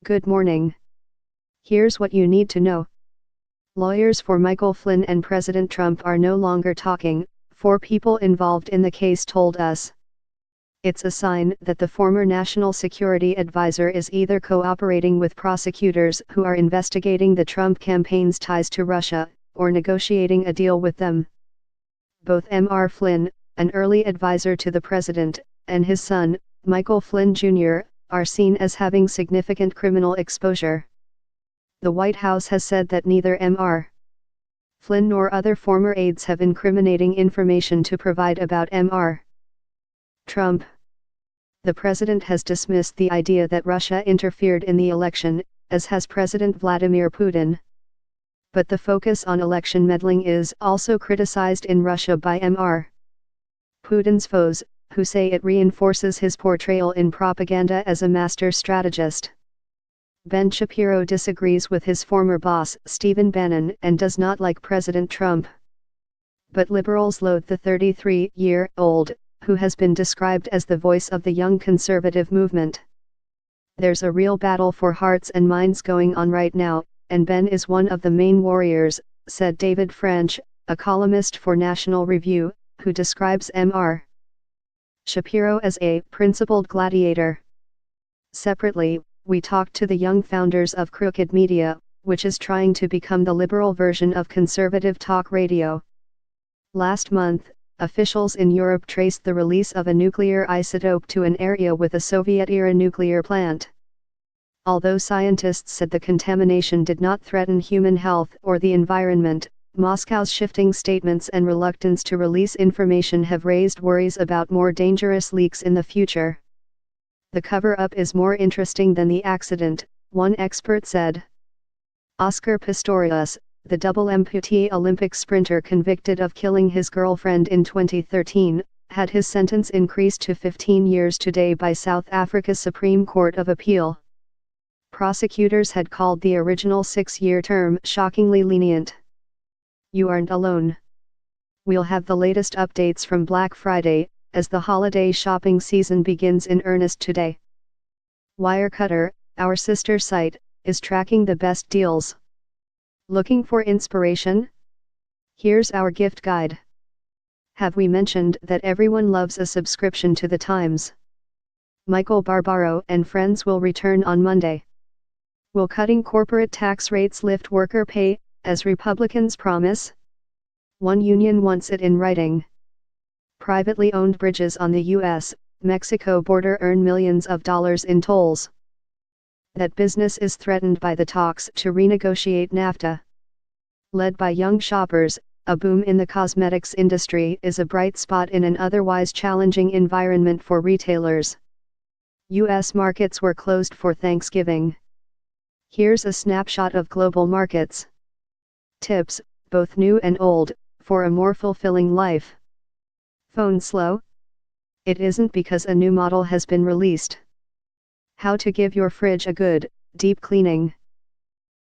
Good morning. Here's what you need to know. Lawyers for Michael Flynn and President Trump are no longer talking, 4 people involved in the case told us. It's a sign that the former national security advisor is either cooperating with prosecutors who are investigating the Trump campaign's ties to Russia, or negotiating a deal with them. Both Mr. Flynn, an early advisor to the president, and his son, Michael Flynn Jr., are seen as having significant criminal exposure. The White House has said that neither Mr. Flynn nor other former aides have incriminating information to provide about Mr. Trump. The president has dismissed the idea that Russia interfered in the election, as has President Vladimir Putin. But the focus on election meddling is also criticized in Russia by Mr. Putin's foes, who say it reinforces his portrayal in propaganda as a master strategist. Ben Shapiro disagrees with his former boss, Stephen Bannon, and does not like President Trump. But liberals loathe the 33-year-old, who has been described as the voice of the young conservative movement. There's a real battle for hearts and minds going on right now, and Ben is one of the main warriors, said David French, a columnist for National Review, who describes Mr. Shapiro as a principled gladiator. Separately, we talked to the young founders of Crooked Media, which is trying to become the liberal version of conservative talk radio. Last month, officials in Europe traced the release of a nuclear isotope to an area with a Soviet-era nuclear plant. Although scientists said the contamination did not threaten human health or the environment, Moscow's shifting statements and reluctance to release information have raised worries about more dangerous leaks in the future. The cover-up is more interesting than the accident, one expert said. Oscar Pistorius, the double amputee Olympic sprinter convicted of killing his girlfriend in 2013, had his sentence increased to 15 years today by South Africa's Supreme Court of Appeal. Prosecutors had called the original 6-year term shockingly lenient. You aren't alone. We'll have the latest updates from Black Friday, as the holiday shopping season begins in earnest today. Wirecutter, our sister site, is tracking the best deals. Looking for inspiration? Here's our gift guide. Have we mentioned that everyone loves a subscription to the Times? Michael Barbaro and friends will return on Monday. Will cutting corporate tax rates lift worker pay, as Republicans promise? One union wants it in writing. Privately owned bridges on the U.S.-Mexico border earn millions of dollars in tolls. That business is threatened by the talks to renegotiate NAFTA. Led by young shoppers, a boom in the cosmetics industry is a bright spot in an otherwise challenging environment for retailers. U.S. markets were closed for Thanksgiving. Here's a snapshot of global markets. Tips, both new and old, for a more fulfilling life. Phone slow? It isn't because a new model has been released. How to give your fridge a good, deep cleaning.